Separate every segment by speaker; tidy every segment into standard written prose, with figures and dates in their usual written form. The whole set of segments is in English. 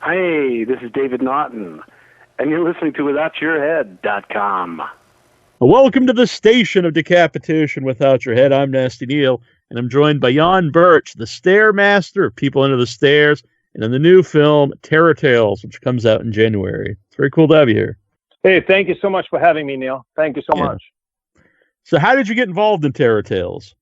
Speaker 1: Hey, this is David Naughton, and you're listening to WithoutYourHead.com.
Speaker 2: Welcome to the station of decapitation without your head. I'm Nasty Neal, and I'm joined by Jan Birch, the stair master of People Under the Stairs, and in the new film, Terror Tales, which comes out in January. It's very cool to have you here.
Speaker 3: Hey, thank you so much for having me, Neal. Thank you so much.
Speaker 2: So how did you get involved in Terror Tales?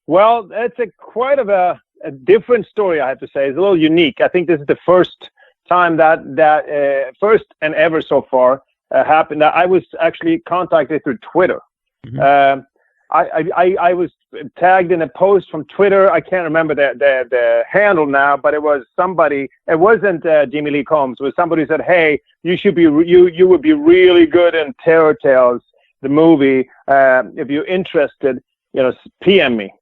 Speaker 3: Well, it's quite of a different story, I have to say. It's a little unique. I think this is the first time that first and ever so far happened. I was actually contacted through Twitter. Mm-hmm. I was tagged in a post from Twitter. I can't remember the handle now, but it was somebody. It wasn't Jimmy Lee Combs. It was somebody who said, "Hey, you would be really good in Terror Tales, the movie. If you're interested, PM me."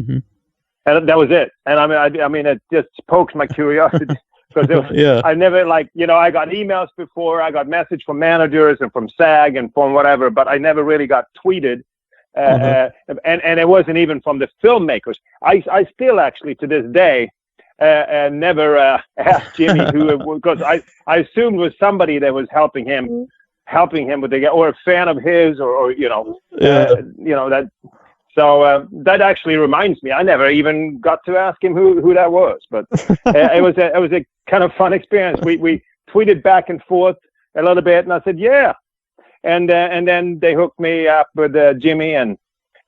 Speaker 3: Mm-hmm. And that was it. And I mean, it just pokes my curiosity. Because I never I got emails before, I got message from managers and from SAG and from whatever, but I never really got tweeted. And it wasn't even from the filmmakers. I still actually to this day never asked Jimmy who, because I assumed it was somebody that was helping him with the, or a fan of his, or that. So that actually reminds me, I never even got to ask him who that was, but it was a kind of fun experience. We tweeted back and forth a little bit, and I said, yeah. And then they hooked me up with Jimmy, and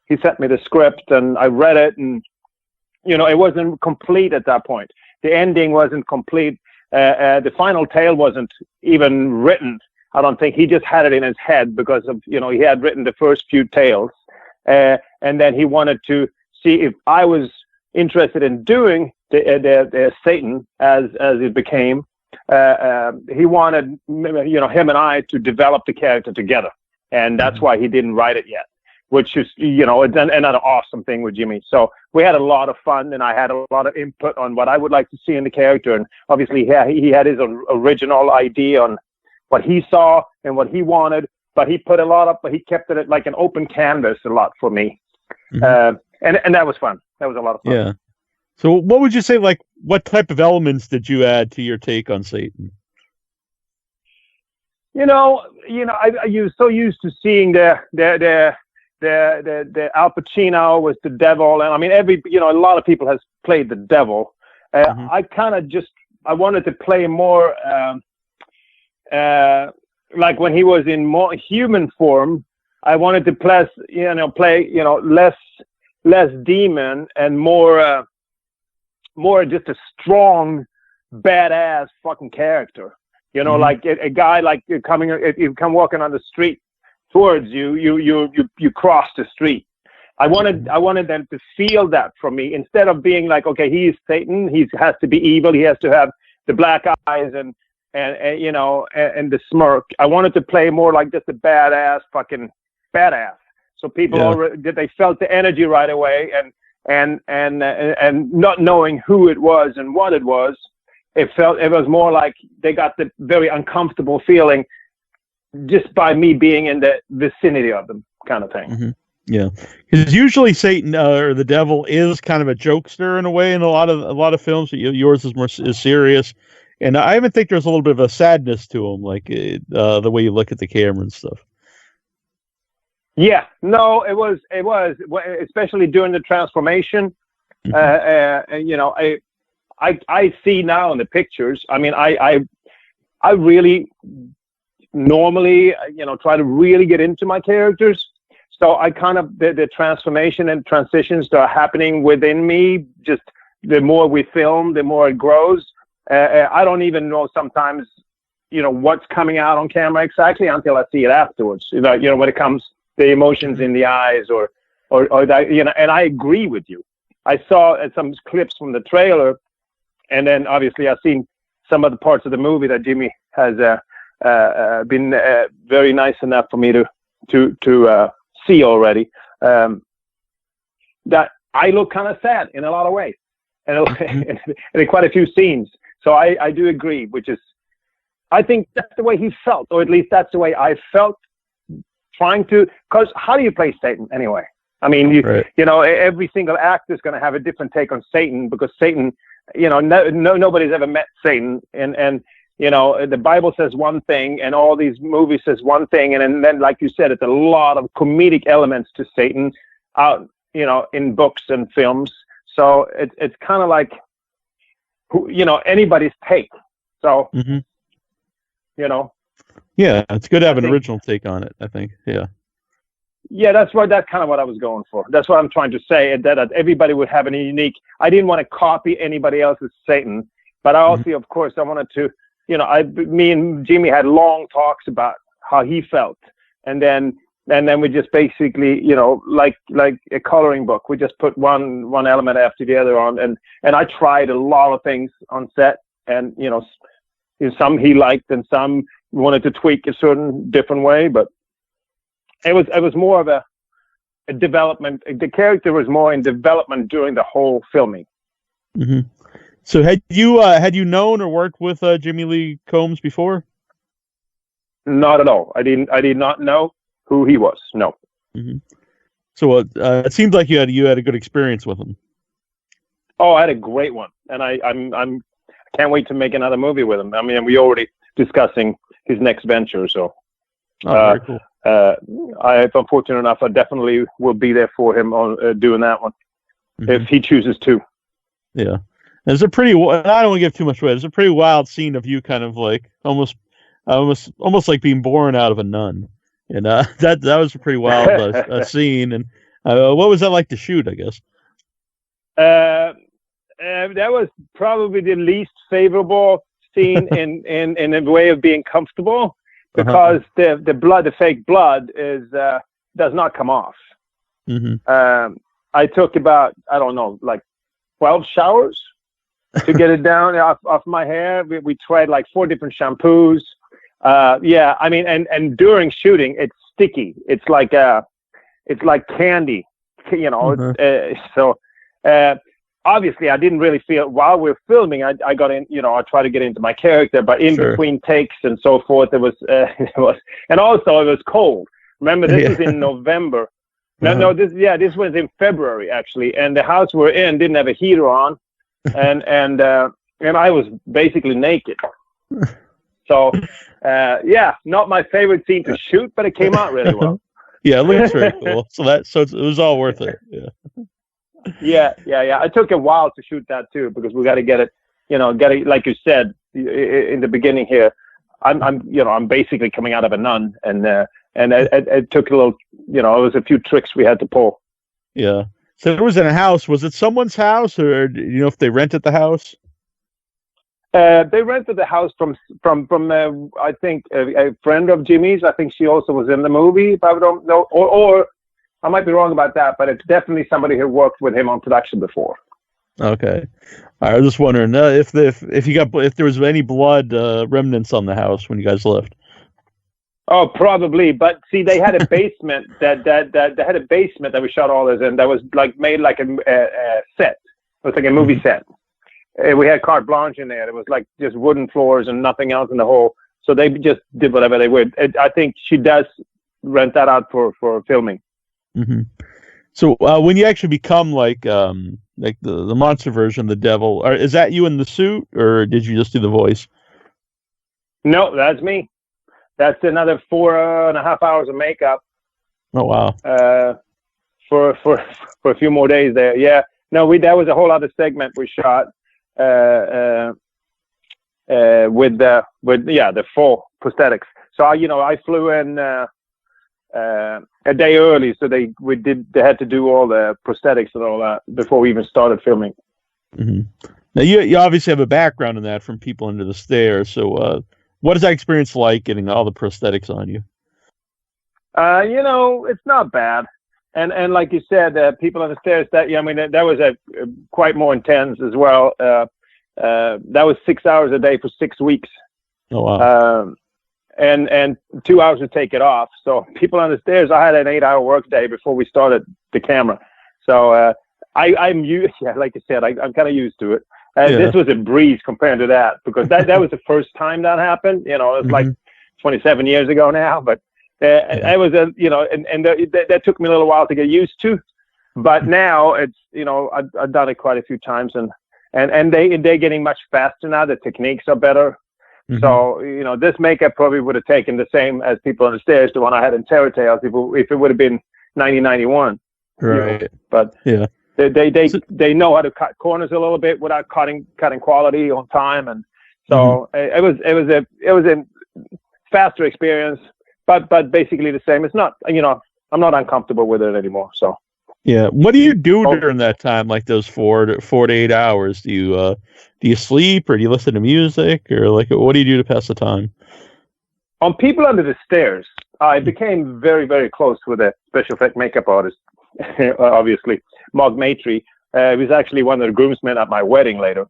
Speaker 3: he sent me the script, and I read it, and it wasn't complete at that point. The ending wasn't complete. The final tale wasn't even written. I don't think. He just had it in his head because of he had written the first few tales. And then he wanted to see if I was interested in doing the Satan as it became. He wanted him and I to develop the character together, and that's why he didn't write it yet. Which is another awesome thing with Jimmy. So we had a lot of fun, and I had a lot of input on what I would like to see in the character. And obviously, he had his original idea on what he saw and what he wanted. But he put a lot up, but he kept it like an open canvas a lot for me. Mm-hmm. And that was fun. That was a lot of fun.
Speaker 2: Yeah. So what would you say, what type of elements did you add to your take on Satan? I was so used to seeing the Al Pacino was the devil. And I mean, a lot of people has played the devil. Mm-hmm. I kind of I wanted to play more, like when he was in more human form, I wanted to play less demon and more just a strong, badass fucking character. Mm-hmm. Like a guy like if you come walking on the street towards you cross the street. I wanted them to feel that from me instead of being like, okay, he's Satan, he has to be evil, he has to have the black eyes and the smirk. I wanted to play more like just a badass. So people they felt the energy right away, and not knowing who it was and what it was, it was more like they got the very uncomfortable feeling just by me being in the vicinity of them, kind of thing. Mm-hmm. Yeah, because usually Satan or the devil is kind of a jokester in a way in a lot of films. Yours is serious. And I even think there's a little bit of a sadness to him, like the way you look at the camera and stuff. Yeah,
Speaker 3: no, it was, especially during the transformation. Mm-hmm. I see now in the pictures. I mean, I really normally, try to really get into my characters. So I kind of the transformation and transitions that are happening within me. Just the more we film, the more it grows. I don't even know sometimes, what's coming out on camera exactly until I see it afterwards. When it comes the emotions in the eyes or that, and I agree with you. I saw some clips from the trailer, and then obviously I've seen some of the parts of the movie that Jimmy has been very nice enough for me to see already. That I look kind of sad in a lot of ways, and in quite a few scenes. So I do agree, which is, I think that's the way he felt, or at least that's the way I felt trying to, because how do you play Satan anyway? I mean, every single actor is going to have a different take on Satan, because Satan nobody's ever met Satan, and the Bible says one thing, and all these movies says one thing, and then like you said, it's a lot of comedic elements to Satan out, in books and films. So it's kind of like, anybody's take. So,
Speaker 2: Yeah, it's good to have an original take on it, I think. Yeah.
Speaker 3: Yeah, that's kind of what I was going for. That's what I'm trying to say, that everybody would have a unique. I didn't want to copy anybody else's Satan, but I also, of course, I wanted to, me and Jimmy had long talks about how he felt, and then we just basically, like a coloring book, we just put one element after the other on, and I tried a lot of things on set, and some he liked and some wanted to tweak a certain different way, but it was more of a development. The character was more in development during the whole filming.
Speaker 2: Mm-hmm. So had you known or worked with Jimmy Lee Combs before?
Speaker 3: Not at all. I did not know who he was. No.
Speaker 2: Mm-hmm. So it seems like you had a good experience with him.
Speaker 3: Oh, I had a great one, and I can't wait to make another movie with him. I mean, we already discussing his next venture. So,
Speaker 2: very cool.
Speaker 3: if I'm fortunate enough, I definitely will be there for him on doing that one, if he chooses to.
Speaker 2: Yeah. There's a pretty, I don't want to give too much away. There's a pretty wild scene of you kind of like almost like being born out of a nun, and that was a pretty wild scene. And what was that like to shoot? I guess
Speaker 3: that was probably the least favorable scene in a way of being comfortable, because the fake blood does not come off. I took about, I don't know, like 12 showers to get it down off my hair. We tried like 4 different shampoos. I mean, and during shooting, it's sticky. It's like candy, so obviously I didn't really feel, while we were filming, I got in, I tried to get into my character, but in between takes and so forth, it was, and also it was cold. Remember, this was in November. This was in February actually, and the house we're in didn't have a heater on, and I was basically naked. So, not my favorite scene to shoot, but it came out really well.
Speaker 2: Yeah, it looks very cool. So it was all worth it. Yeah.
Speaker 3: Yeah. It took a while to shoot that too, because we got to get it, like you said in the beginning here. I'm basically coming out of a nun, and it took a little, it was a few tricks we had to pull.
Speaker 2: Yeah. So it was in a house. Was it someone's house, or do you know if they rented the house?
Speaker 3: They rented the house from I think a friend of Jimmy's. I think she also was in the movie, but I don't know, or I might be wrong about that. But it's definitely somebody who worked with him on production before.
Speaker 2: Okay, I was just wondering if there was any blood remnants on the house when you guys left.
Speaker 3: Oh, probably. But see, they had a basement that we shot all this in. That was like made like a set. It was like a movie set. We had carte blanche in there. It was like just wooden floors and nothing else in the whole. So they just did whatever they would. I think she does rent that out for filming.
Speaker 2: Mm-hmm. So when you actually become like the monster version of the devil, is that you in the suit, or did you just do the voice?
Speaker 3: No, that's me. That's another 4.5 hours of makeup.
Speaker 2: Oh wow!
Speaker 3: For a few more days there. Yeah. No, that was a whole other segment we shot with the full prosthetics. So I flew in a day early, so they had to do all the prosthetics and all that before we even started filming.
Speaker 2: Mm-hmm. Now you obviously have a background in that from People Under the Stairs. So what is that experience like, getting all the prosthetics on you?
Speaker 3: It's not bad. And like you said, People on the Stairs, that was quite more intense as well. That was 6 hours a day for 6 weeks.
Speaker 2: Oh wow!
Speaker 3: And 2 hours to take it off. So People on the Stairs, I had an 8-hour work day before we started the camera. So I'm used. Yeah, like you said, I'm kind of used to it. This was a breeze compared to that, because that was the first time that happened. It's like 27 years ago now, but. I was that took me a little while to get used to, but now it's I've done it quite a few times, and and they're getting much faster now. The techniques are better. Mm-hmm. So, this makeup probably would have taken the same as People on the Stairs, the one I had in Terror Tales, if it would have been 1991.
Speaker 2: Right.
Speaker 3: But
Speaker 2: yeah,
Speaker 3: they know how to cut corners a little bit without cutting quality on time, and so it was a faster experience, but basically the same. It's not, I'm not uncomfortable with it anymore. So.
Speaker 2: Yeah. What do you do during that time, like those 4 to 8 hours? Do you sleep, or do you listen to music, or like what do you do to pass the time?
Speaker 3: On People Under the Stairs, I became very, very close with a special effect makeup artist, obviously, Mark Maitrey. He was actually one of the groomsmen at my wedding later,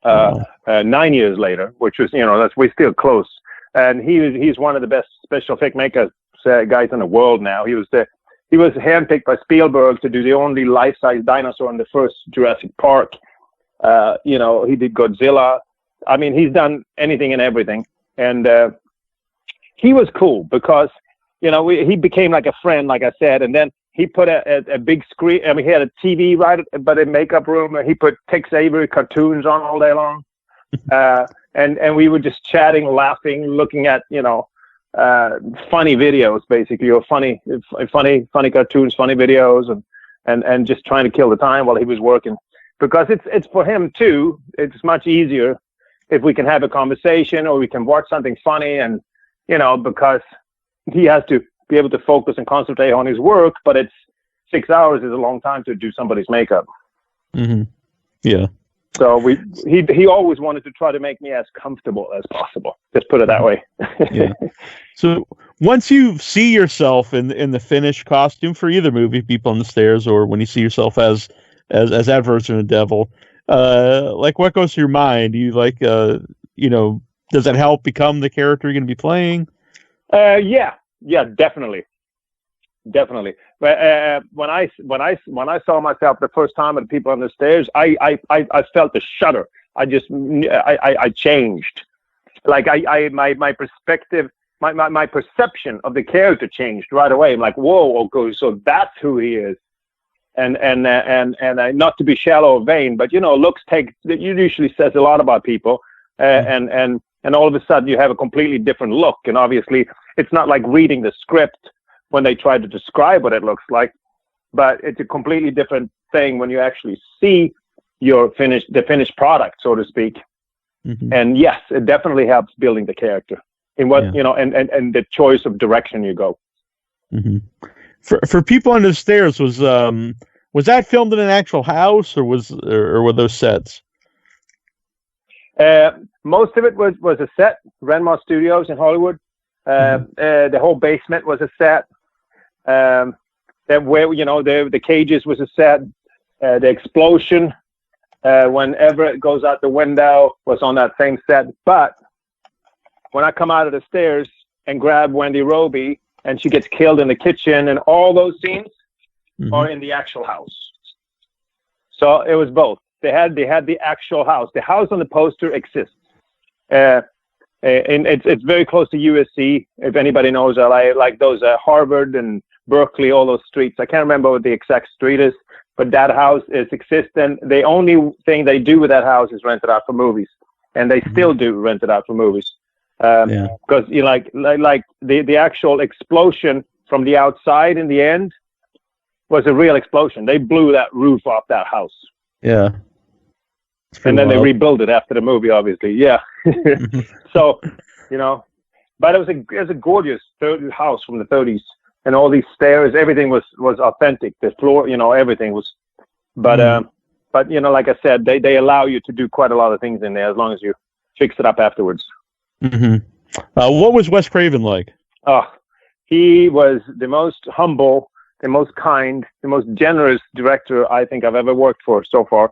Speaker 3: 9 years later, which was, we're still close. And he's one of the best special effect makeup guys in the world now. He was handpicked by Spielberg to do the only life-size dinosaur in the first Jurassic Park. He did Godzilla. I mean, he's done anything and everything. And he was cool because, he became like a friend, like I said. And then he put a big screen. I mean, he had a TV right by the makeup room. And he put Tex Avery cartoons on all day long. And we were just chatting, laughing, looking at, funny videos, basically, or funny cartoons, funny videos, and just trying to kill the time while he was working. Because it's for him too. It's much easier if we can have a conversation or we can watch something funny, and because he has to be able to focus and concentrate on his work. But 6 hours is a long time to do somebody's makeup.
Speaker 2: Mm-hmm. Yeah.
Speaker 3: So he always wanted to try to make me as comfortable as possible. Just put it that way.
Speaker 2: Yeah. So once you see yourself in the finished costume for either movie, People on the Stairs, or when you see yourself as that version of the devil, like what goes through your mind? Do you does that help become the character you're going to be playing?
Speaker 3: Yeah, definitely. But when I saw myself the first time at People on the Stairs, I felt a shudder. I changed. Like my perspective, my perception of the character changed right away. I'm like, whoa, okay, so that's who he is. And not to be shallow or vain, but looks it usually says a lot about people. And all of a sudden you have a completely different look. And obviously it's not like reading the script when they try to describe what it looks like, but it's a completely different thing when you actually see the finished product, so to speak. Mm-hmm. And yes, it definitely helps building the character in what, and the choice of direction you go.
Speaker 2: Mm-hmm. For People Under the Stairs, was that filmed in an actual house, or were those sets?
Speaker 3: Most of it was a set, Renmar Studios in Hollywood. The whole basement was a set. Where the cages was a set. The explosion, whenever it goes out the window, was on that same set. But when I come out of the stairs and grab Wendy Roby, and she gets killed in the kitchen, and all those scenes are in the actual house. So it was both. They had the actual house. The house on the poster exists. And it's very close to USC, if anybody knows LA, like those Harvard and Berkeley, all those streets. I can't remember what the exact street is, but that house is existent. The only thing they do with that house is rent it out for movies, and they still do rent it out for movies. Because the actual explosion from the outside in the end was a real explosion. They blew that roof off that house.
Speaker 2: Yeah.
Speaker 3: And then they rebuilt it after the movie, obviously. Yeah. So, but it was a gorgeous house from the 30s, and all these stairs, everything was authentic. The floor, everything was. But like I said, they allow you to do quite a lot of things in there as long as you fix it up afterwards.
Speaker 2: Mm-hmm. What was Wes Craven like?
Speaker 3: Oh, he was the most humble, the most kind, the most generous director I think I've ever worked for so far.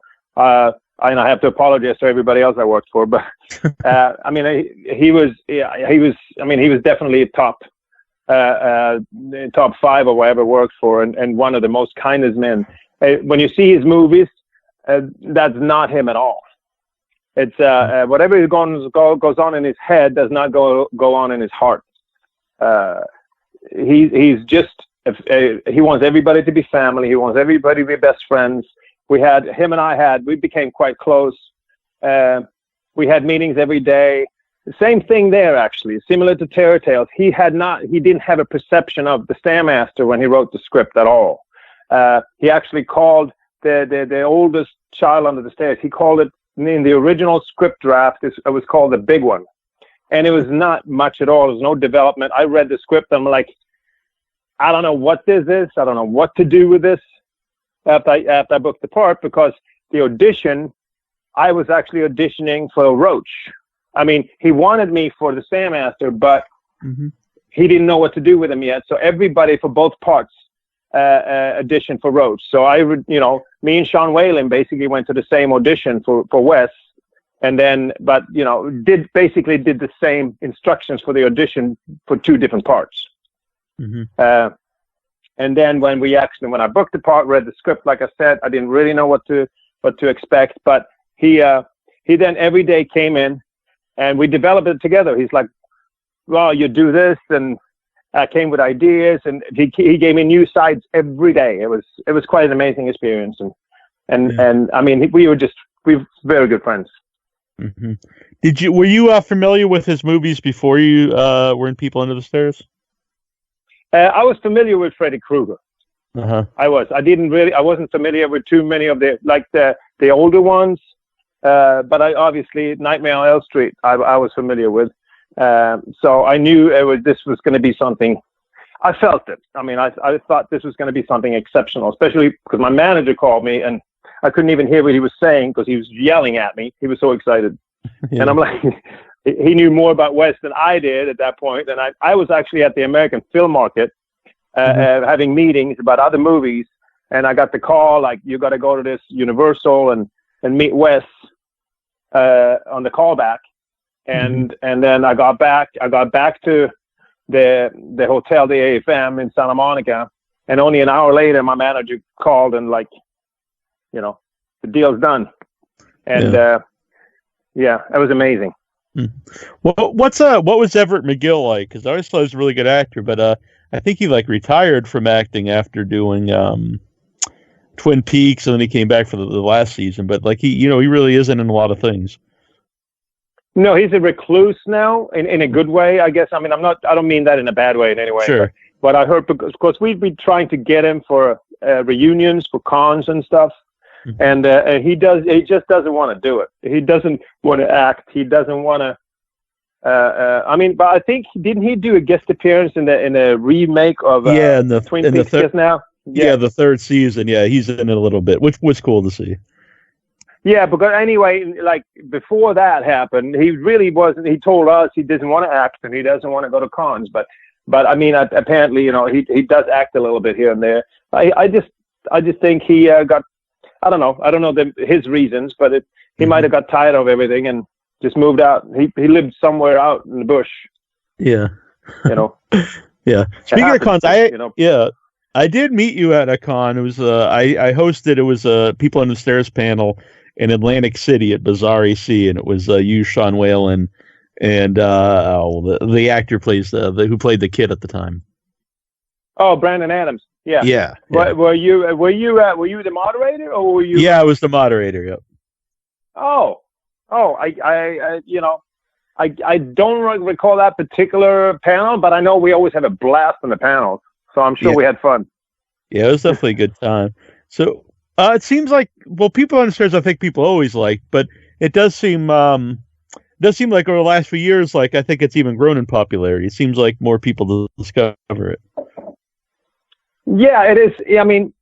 Speaker 3: And I have to apologize to everybody else I worked for, but he was definitely top 5 of what I ever worked for, and one of the most kindest men. When you see his movies, that's not him at all. It's whatever goes on in his head does not go on in his heart. He's just he wants everybody to be family. He wants everybody to be best friends. we became quite close. We had meetings every day. The same thing there, actually, similar to Terror Tales. He didn't have a perception of the Stairmaster when he wrote the script at all. He actually called the oldest child under the stairs. He called it, in the original script draft, it was called The Big One. And it was not much at all. There was no development. I read the script. I'm like, I don't know what this is. I don't know what to do with this after I booked the part, because the audition, I was actually auditioning for Roach. I mean, he wanted me for the Stairmaster, but he didn't know what to do with him yet. So everybody for both parts auditioned for Roach. So me and Sean Whalen basically went to the same audition for Wes, and then, but did the same instructions for the audition for two different parts. And then when I booked the part, read the script, like I said, I didn't really know what to expect, but he then every day came in and we developed it together. He's like, well, you do this, and I came with ideas, and he gave me new sides every day. It was quite an amazing experience, and I mean, we were very good friends.
Speaker 4: Were you familiar with his movies before you were in People Under the Stairs?
Speaker 3: I was familiar with Freddy Krueger. I wasn't familiar with too many of the older ones, but I obviously Nightmare on Elm Street I was familiar with. So I knew this was going to be something. I felt it. I mean, I thought this was going to be something exceptional, especially because my manager called me and I couldn't even hear what he was saying because he was yelling at me. He was so excited. And I'm like, he knew more about Wes than I did at that point. And I was actually at the American Film Market having meetings about other movies. And I got the call, like, you got to go to this Universal and meet Wes on the callback. And then I got back to the hotel, the AFM in Santa Monica, and only an hour later, my manager called and the deal's done. And it was amazing.
Speaker 4: Well, what was Everett McGill like? Because I always thought he was a really good actor, but I think he retired from acting after doing Twin Peaks, and then he came back for the last season. But he really isn't in a lot of things.
Speaker 3: No, he's a recluse now, in a good way, I guess. I mean, I don't mean that in a bad way in any way.
Speaker 4: Sure.
Speaker 3: But I heard, because we've been trying to get him for reunions, for cons and stuff. And he just doesn't want to do it. He doesn't want to act. He doesn't want to. But I think, didn't he do a guest appearance in a remake of
Speaker 4: in the
Speaker 3: Twin Peaks just now?
Speaker 4: Yeah, the third season. Yeah, he's in it a little bit, which was cool to see.
Speaker 3: Yeah, because anyway, before that happened, he really wasn't. He told us he doesn't want to act and he doesn't want to go to cons. But I mean, apparently, he does act a little bit here and there. I just think he got. I don't know his reasons, but he might have got tired of everything and just moved out. He lived somewhere out in the bush.
Speaker 4: Yeah. Yeah. Speaking of cons, I did meet you at a con. It was I hosted. It was a People on the Stairs panel in Atlantic City at Bazaar AC, and it was you, Sean Whalen, and the actor plays who played the kid at the time.
Speaker 3: Oh, Brandon Adams. Yeah.
Speaker 4: Yeah.
Speaker 3: Were you the moderator, or were you?
Speaker 4: Yeah, I was the moderator. Yep.
Speaker 3: I don't recall that particular panel, but I know we always have a blast on the panels, so I'm sure we had fun.
Speaker 4: Yeah, it was definitely a good time. So it seems like, People on the Stairs, I think people always like, but it does seem like over the last few years, I think it's even grown in popularity. It seems like more people discover it.
Speaker 3: Yeah, it is. I mean,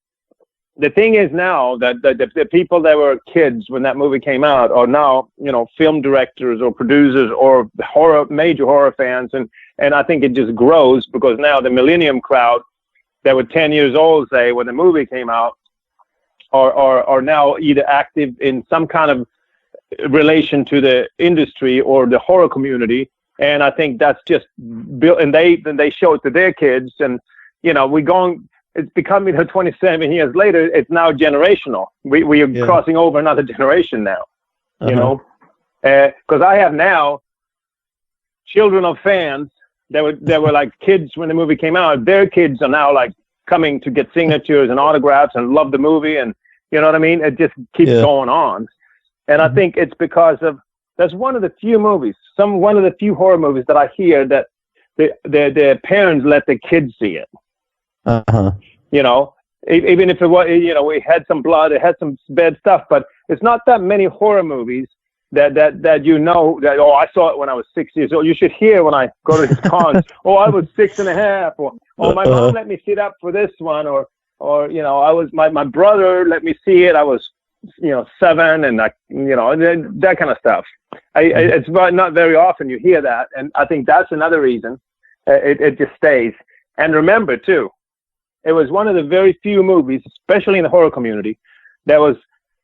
Speaker 3: the thing is now that the people that were kids when that movie came out are now, film directors or producers or major horror fans. And I think it just grows because now the millennium crowd that were 10 years old, say, when the movie came out, are now either active in some kind of relation to the industry or the horror community. And I think that's just built, and they show it to their kids. And, it's becoming 27 years later, it's now generational. We are crossing over another generation now, because I have now children of fans that were like kids when the movie came out. Their kids are now coming to get signatures and autographs and love the movie. And You know what I mean? It just keeps going on. And I think it's because of, that's one of the few movies, one of the few horror movies that I hear that the parents let the kids see it. You know, even if it was, you know, it had some blood, it had some bad stuff, but it's not that many horror movies that you know that, oh, I saw it when I was 6 years old. You should hear when I go to his cons, oh, I was 6.5, or oh, my mom let me sit up for this one, or you know, I was my brother let me see it. I was, you know, 7, and I, you know, that kind of stuff. It's not very often you hear that, and I think that's another reason it just stays. And remember too, it was one of the very few movies, especially in the horror community, that was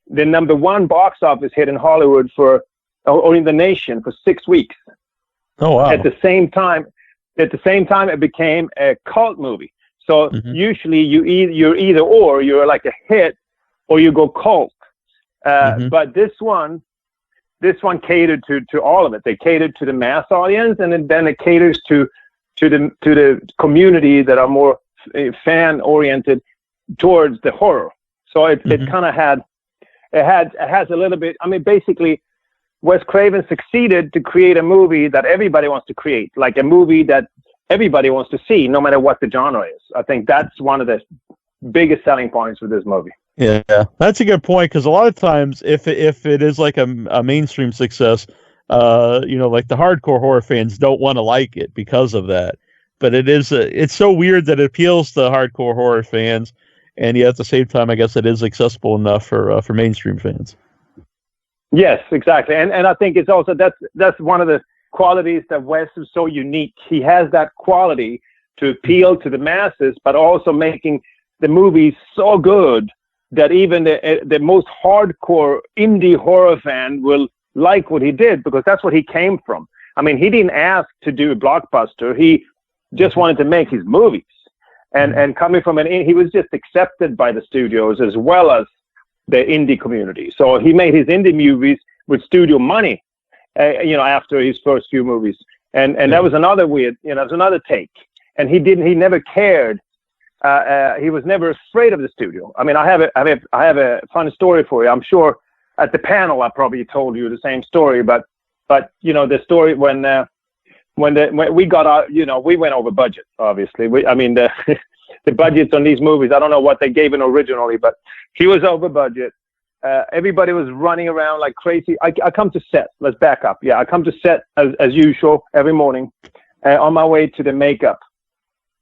Speaker 3: the #1 box office hit in Hollywood or in the nation for 6 weeks.
Speaker 4: Oh wow!
Speaker 3: At the same time, it became a cult movie. So usually you're either or, you're like a hit or you go cult. But this one catered to all of it. They catered to the mass audience, and then it caters to the community that are more fan oriented towards the horror. So it kind of has a little bit. I mean, basically, Wes Craven succeeded to create a movie that everybody wants to create, like a movie that everybody wants to see, no matter what the genre is. I think that's one of the biggest selling points with this movie.
Speaker 4: Yeah, that's a good point, because a lot of times, if it is like a mainstream success, you know, like the hardcore horror fans don't want to like it because of that. But it's so weird that it appeals to hardcore horror fans, and yet at the same time, I guess it is accessible enough for mainstream fans.
Speaker 3: Yes, exactly, and I think it's also that's one of the qualities that Wes is so unique. He has that quality to appeal to the masses, but also making the movies so good that even the most hardcore indie horror fan will like what he did, because that's what he came from. I mean, he didn't ask to do a blockbuster. He just wanted to make his movies. And coming from he was just accepted by the studios as well as the indie community. So he made his indie movies with studio money, you know, after his first few movies. And that was another weird, you know, that was another take. And he never cared. He was never afraid of the studio. I mean, I have a fun story for you. I'm sure at the panel I probably told you the same story, but you know, the story when we got out, you know, we went over budget. Obviously, the budgets on these movies, I don't know what they gave in originally, but he was over budget. Everybody was running around like crazy. I come to set. Let's back up. Yeah, I come to set as usual every morning on my way to the makeup,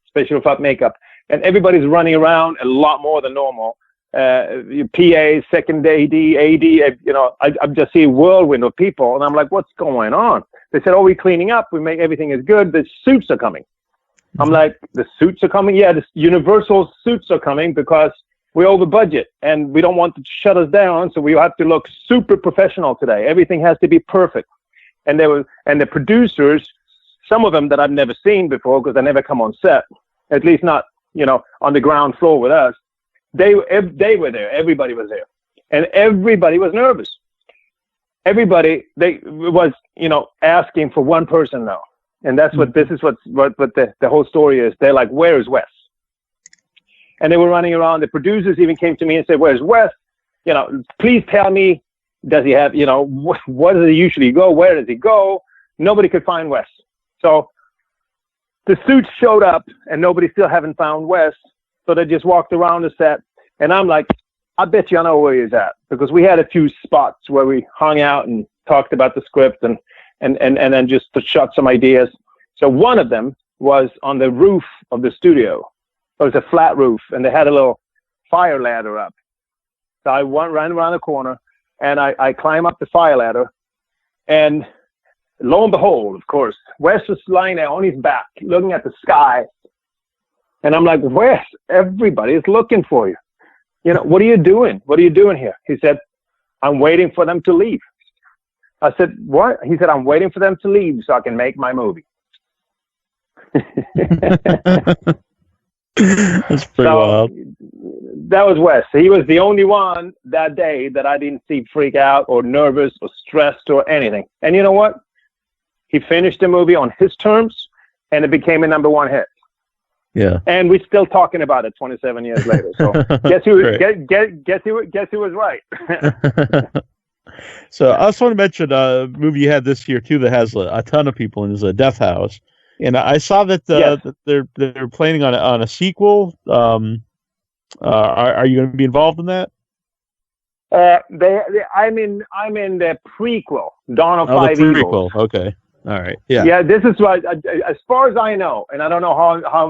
Speaker 3: special effect makeup. And everybody's running around a lot more than normal. PA, second AD, you know, I just see a whirlwind of people. And I'm like, what's going on? They said, oh, we're cleaning up. We make everything is good. The suits are coming. I'm like, the suits are coming? Yeah, the Universal suits are coming because we're over budget and we don't want to shut us down. So we have to look super professional today. Everything has to be perfect. And the producers, some of them that I've never seen before because they never come on set, at least not, you know, on the ground floor with us. They were there. Everybody was there. And everybody was nervous. Everybody, they was, you know, asking for one person now. And that's what the whole story is. They're like, where is Wes? And they were running around. The producers even came to me and said, where's Wes? You know, please tell me, does he have, you know, what does he usually go? Where does he go? Nobody could find Wes. So the suits showed up and nobody still haven't found Wes. So they just walked around the set. And I'm like, I bet you I know where he's at, because we had a few spots where we hung out and talked about the script and then just to shot some ideas. So one of them was on the roof of the studio. It was a flat roof and they had a little fire ladder up. So I ran around the corner and I climb up the fire ladder, and lo and behold, of course, Wes was lying there on his back, looking at the sky. And I'm like, Wes, everybody is looking for you. You know, what are you doing? What are you doing here? He said, I'm waiting for them to leave. I said, what? He said, I'm waiting for them to leave so I can make my movie.
Speaker 4: That's pretty wild.
Speaker 3: That was Wes. He was the only one that day that I didn't see freak out or nervous or stressed or anything. And you know what? He finished the movie on his terms and it became a #1 hit.
Speaker 4: Yeah.
Speaker 3: And we're still talking about it 27 years later. So guess who was right?
Speaker 4: So I also want to mention a movie you had this year too that has a ton of people in, is a Death House, and I saw that, that they're planning on a sequel. Are you going to be involved in that?
Speaker 3: I'm in the prequel, Dawn of Five Evils.
Speaker 4: Okay. All right. Yeah.
Speaker 3: Yeah. This is what, as far as I know, and I don't know how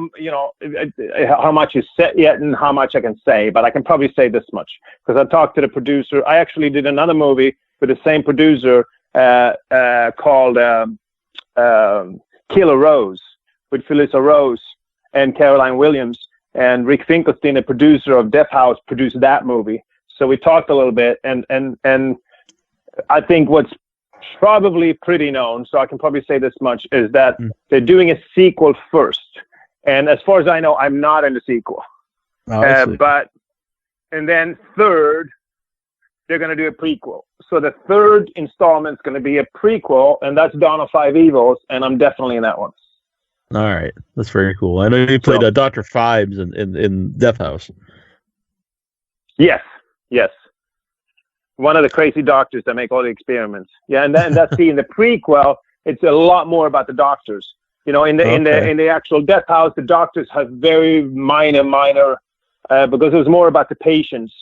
Speaker 3: much is set yet and how much I can say, but I can probably say this much because I talked to the producer. I actually did another movie with the same producer called Killer Rose with Felissa Rose and Caroline Williams, and Rick Finkelstein, the producer of Death House, produced that movie. So we talked a little bit, and I think what's probably pretty known, so I can probably say this much, is that they're doing a sequel first. And as far as I know, I'm not in the sequel. And then third, they're going to do a prequel. So the third installment is going to be a prequel, and that's Dawn of Five Evils, and I'm definitely in that one.
Speaker 4: All right. That's very cool. I know you played Dr. Phibes in Death House.
Speaker 3: Yes. One of the crazy doctors that make all the experiments. Yeah, and that's in the prequel, it's a lot more about the doctors. In the actual Death House, the doctors have very minor, because it was more about the patients,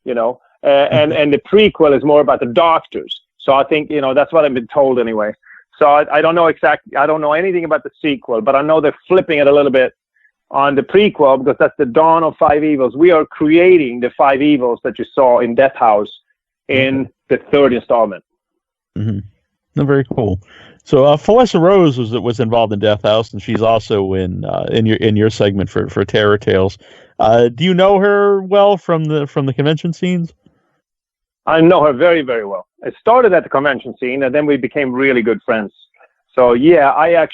Speaker 3: and the prequel is more about the doctors. So I think, that's what I've been told anyway. So I don't know exactly, I don't know anything about the sequel, but I know they're flipping it a little bit on the prequel because that's the Dawn of Five Evils. We are creating the Five Evils that you saw in Death House in the third installment.
Speaker 4: Mm-hmm. No, very cool. So Felissa Rose was involved in Death House, and she's also in your segment for Terror Tales. Do you know her well from the convention scenes?
Speaker 3: I know her very, very well. It started at the convention scene, and then we became really good friends. So yeah, I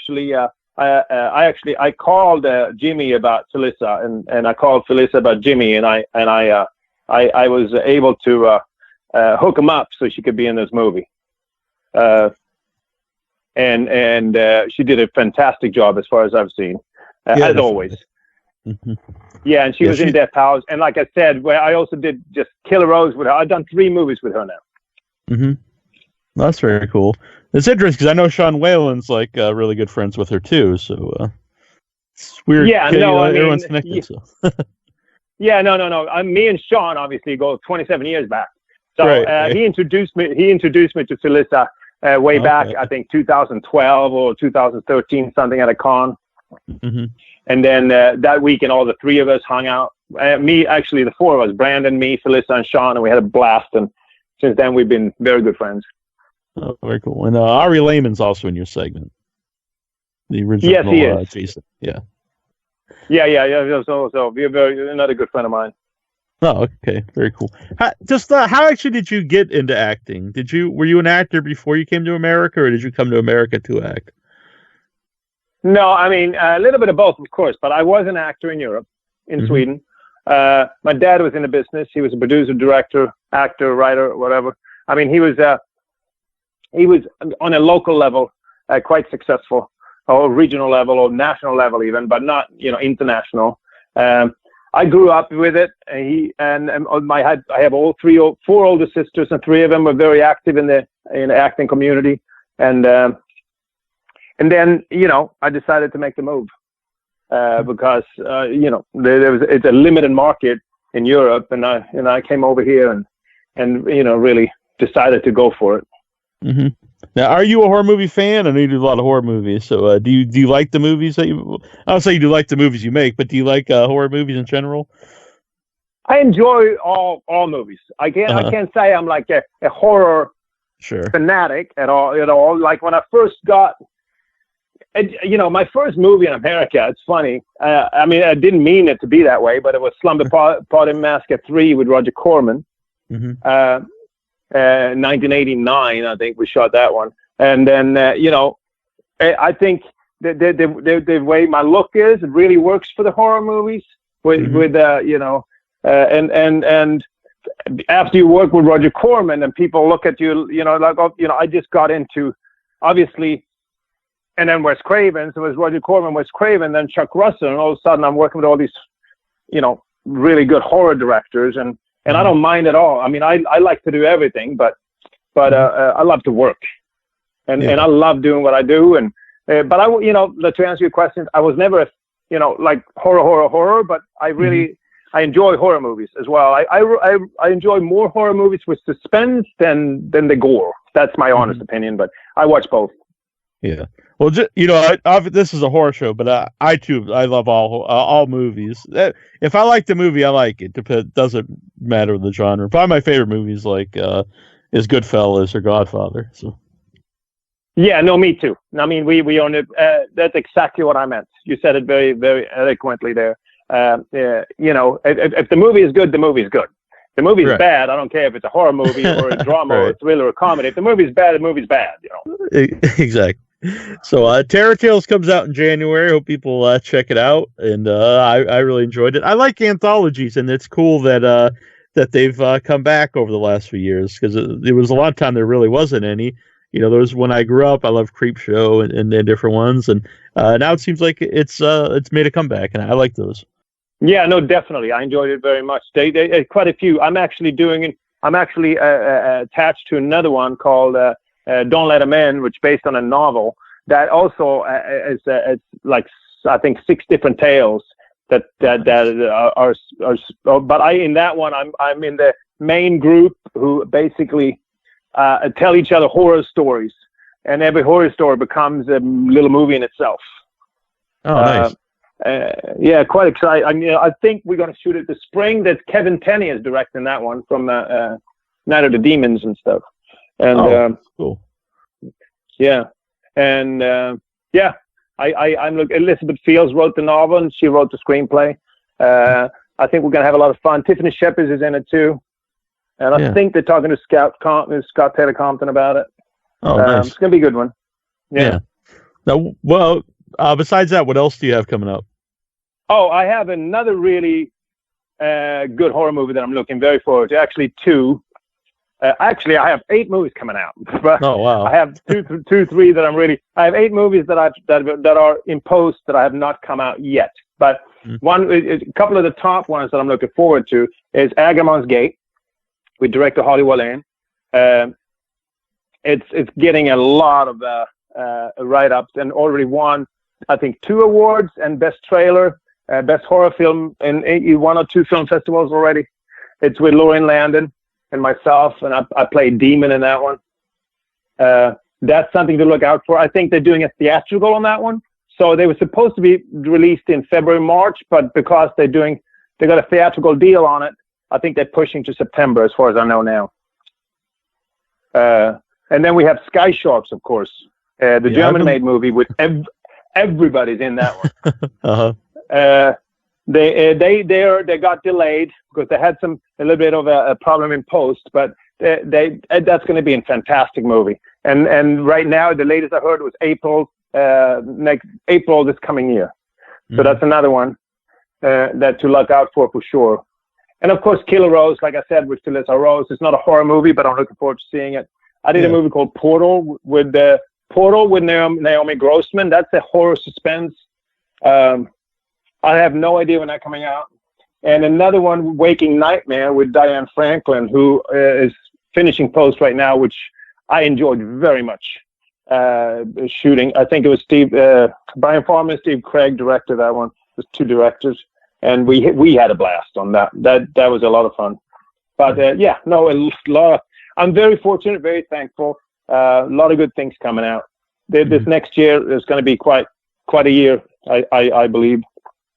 Speaker 3: called Jimmy about Felissa, and I called Felissa about Jimmy, and I was able to hook him up so she could be in this movie. And she did a fantastic job as far as I've seen, as always. Mm-hmm. Yeah, and she was in Death House, and like I said, where I also did just Killer Rose with her. I've done 3 movies with her now.
Speaker 4: Mm-hmm. That's very cool. It's interesting because I know Sean Whalen's really good friends with her too. So it's weird.
Speaker 3: Yeah,
Speaker 4: everyone's connected. So.
Speaker 3: Yeah, no. Me and Sean obviously go 27 years back. So
Speaker 4: right.
Speaker 3: He introduced me to Felissa way back, I think 2012 or 2013, something at a con.
Speaker 4: Mm-hmm.
Speaker 3: And then that weekend, all the 3 of us hung out. The 4 of us, Brandon, me, Felissa, and Sean, and we had a blast. And since then, we've been very good friends.
Speaker 4: Oh, very cool. And Ari Lehman's also in your segment. The original.
Speaker 3: Yes, he is.
Speaker 4: Jason. Yeah.
Speaker 3: Yeah. So you're another good friend of mine.
Speaker 4: Oh, okay. Very cool. How actually did you get into acting? Were you an actor before you came to America, or did you come to America to act?
Speaker 3: No, I mean, a little bit of both, of course, but I was an actor in Europe, in Sweden. My dad was in the business. He was a producer, director, actor, writer, whatever. I mean, he was on a local level, quite successful, or regional level, or national level even, but not, international. I grew up with it. I have 4 older sisters, and 3 of them were very active in the acting community. And then, I decided to make the move because it's a limited market in Europe, and I came over here and really decided to go for it.
Speaker 4: Mm-hmm. Now, are you a horror movie fan? I know you do a lot of horror movies. So, do you like the movies that you? I don't say you do like the movies you make, but do you like horror movies in general?
Speaker 3: I enjoy all movies. I can't say I'm like a horror fanatic at all. Like when I first got, my first movie in America. It's funny. I didn't mean it to be that way, but it was Slumber Party Massacre 3 with Roger Corman. Mm-hmm. 1989, I think we shot that one. And then, I think the way my look is, it really works for the horror movies and after you work with Roger Corman and people look at you, I just got into, obviously, and then Wes Craven. So it was Roger Corman, Wes Craven, then Chuck Russell, and all of a sudden I'm working with all these, really good horror directors, and I don't mind at all. I mean, I like to do everything, but I love to work, and I love doing what I do, and but to answer your question, I was never like horror, but I really I enjoy horror movies as well. I enjoy more horror movies with suspense than the gore. That's my honest opinion, but I watch both.
Speaker 4: Yeah. Well, this is a horror show, but I too love all movies. If I like the movie, I like it. It doesn't matter the genre. Probably my favorite movies is Goodfellas or Godfather. So.
Speaker 3: Yeah, no, me too. I mean, we own it. That's exactly what I meant. You said it very, very eloquently there. If the movie is good, the movie is good. The movie is bad. I don't care if it's a horror movie or a drama or a thriller or a comedy. If the movie is bad, the movie's bad.
Speaker 4: Exactly. So Terror Tales comes out in January. Hope people check it out, and I really enjoyed it. I like anthologies, and it's cool that they've come back over the last few years, because it was a long time there really wasn't any. There was when I grew up. I loved Creepshow and different ones, and now it seems like it's made a comeback, and I like those. Yeah,
Speaker 3: no, definitely. I enjoyed it very much. They quite a few. I'm actually attached to another one called Don't Let 'Em In, which is based on a novel that also is like I think 6 different tales that are. But in that one, I'm in the main group who basically tell each other horror stories, and every horror story becomes a little movie in itself.
Speaker 4: Oh, nice.
Speaker 3: Yeah, quite excited. I think we're going to shoot it this spring. That Kevin Tenney is directing that one from Night of the Demons and stuff. And
Speaker 4: cool.
Speaker 3: Yeah, and I'm look. Elizabeth Fields wrote the novel, and she wrote the screenplay. I think we're going to have a lot of fun. Tiffany Shepard is in it too, and I think they're talking to Scott Taylor Compton about it.
Speaker 4: Oh, nice.
Speaker 3: It's going to be a good one. Yeah.
Speaker 4: Now, well. Besides that, what else do you have coming up?
Speaker 3: Oh, I have another really good horror movie that I'm looking very forward to. Actually, 2. Actually, I have 8 movies coming out. But
Speaker 4: oh, wow.
Speaker 3: I have 3 that I'm really. I have 8 movies that are in post that I have not come out yet. But a couple of the top ones that I'm looking forward to is Agamon's Gate with director Holly Wallin. It's getting a lot of write-ups and already won, I think, 2 awards, and best trailer, best horror film in 1 or 2 film festivals already. It's with Lauren Landon and myself, and I played Demon in that one. That's something to look out for. I think they're doing a theatrical on that one. So they were supposed to be released in February, March, but because they got a theatrical deal on it, I think they're pushing to September, as far as I know now. And then we have Sky Sharks, of course, the German-made movie with everybody's in that one. They got delayed because they had a little bit of a problem in post, but that's going to be a fantastic movie. And right now, the latest I heard was April this coming year. So that's another one that to look out for sure. And of course, Killer Rose, like I said, with Felissa Rose. It's not a horror movie, but I'm looking forward to seeing it. I did a movie called Portal with Naomi Grossman. That's a horror suspense. I have no idea when that's coming out. And another one, Waking Nightmare, with Diane Franklin, who is finishing post right now, which I enjoyed very much shooting. I think it was Brian Farmer and Steve Craig directed that one. There's 2 directors, and we had a blast on that. That was a lot of fun. But a lot. I'm very fortunate, very thankful. A lot of good things coming out. This next year is going to be quite a year, I believe.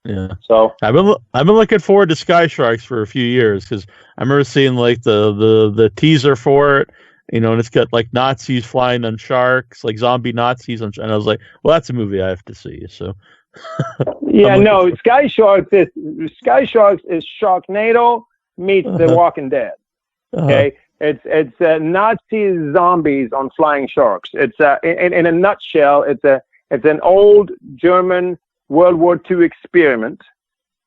Speaker 4: Yeah.
Speaker 3: So
Speaker 4: I've been looking forward to Sky Sharks for a few years, because I remember seeing like the teaser for it, and it's got like Nazis flying on sharks, like zombie Nazis, and I was like, well, that's a movie I have to see. So.
Speaker 3: Sky Sharks is Sharknado meets The Walking Dead. Okay. It's Nazi zombies on flying sharks. It's in a nutshell, it's an old German World War II experiment.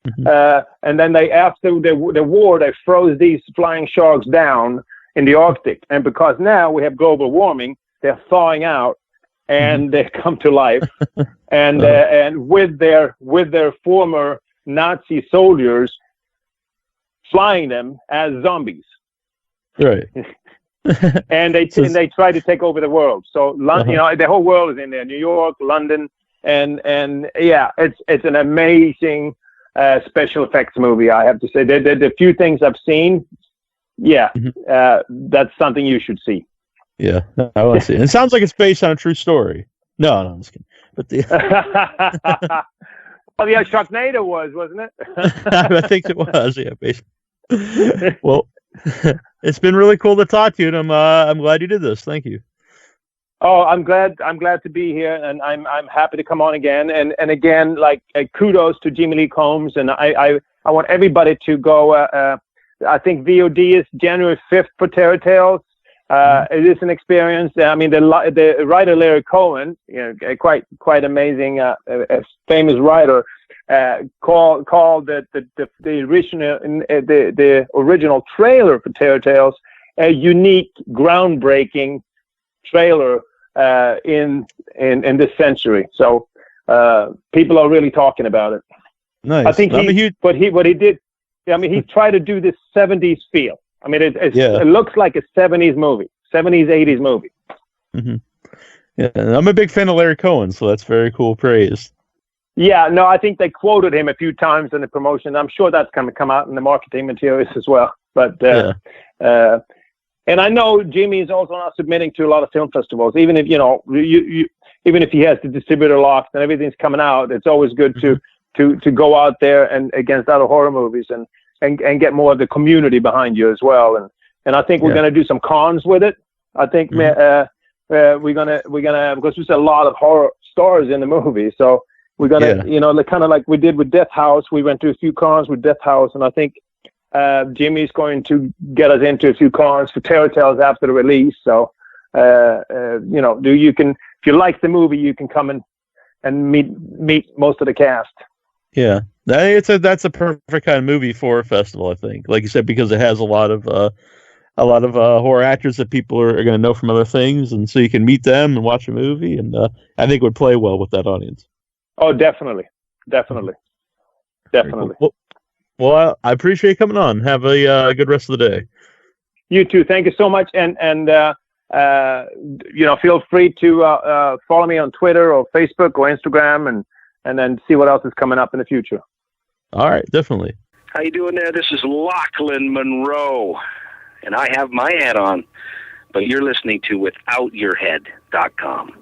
Speaker 3: And then after the war, they froze these flying sharks down in the Arctic. And because now we have global warming, they're thawing out, and they come to life, and with their former Nazi soldiers flying them as zombies.
Speaker 4: Right.
Speaker 3: and they try to take over the world. So the whole world is in there: New York, London, and yeah, it's an amazing special effects movie. I have to say, the few things I've seen, that's something you should see.
Speaker 4: Yeah, I want to see it. It sounds like it's based on a true story. No, I'm just kidding. But
Speaker 3: well, yeah, Sharknado wasn't it?
Speaker 4: I think it was. Yeah, basically. Well. It's been really cool to talk to you, and I'm glad you did this. Thank you.
Speaker 3: Oh, I'm glad to be here, and I'm happy to come on again. And again, like kudos to Jimmy Lee Combs, and I want everybody to go. I think VOD is January 5th for Terror Tales. It is an experience. I mean, the writer Larry Cohen, quite amazing, a famous writer. Called the original trailer for Terror Tales a unique, groundbreaking trailer in this century. So people are really talking about it.
Speaker 4: Nice.
Speaker 3: I think what he did. I mean, he tried to do this 70s feel. I mean, it looks like a 70s movie, 70s, 80s movie.
Speaker 4: Mm-hmm. Yeah, I'm a big fan of Larry Cohen, so that's very cool praise.
Speaker 3: Yeah, no, I think they quoted him a few times in the promotion. I'm sure that's going to come out in the marketing materials as well. But and I know Jimmy is also not submitting to a lot of film festivals. Even if even if he has the distributor locked and everything's coming out, it's always good to go out there and against other horror movies and get more of the community behind you as well. And I think we're going to do some cons with it. I think we're gonna because there's a lot of horror stars in the movie, so. We're gonna, kind of like we did with Death House. We went to a few cons with Death House, and I think Jimmy's going to get us into a few cons for Terror Tales after the release. So, you can, if you like the movie, you can come and meet most of the cast.
Speaker 4: Yeah, that's a perfect kind of movie for a festival, I think. Like you said, because it has a lot of horror actors that people are going to know from other things, and so you can meet them and watch a movie, and I think it would play well with that audience.
Speaker 3: Oh, definitely.
Speaker 4: Well, I appreciate you coming on. Have a good rest of the day.
Speaker 3: You too. Thank you so much. And feel free to follow me on Twitter or Facebook or Instagram, and then see what else is coming up in the future.
Speaker 4: All right, definitely.
Speaker 1: How you doing there? This is Lachlan Monroe, and I have my hat on, but you're listening to WithoutYourHead.com.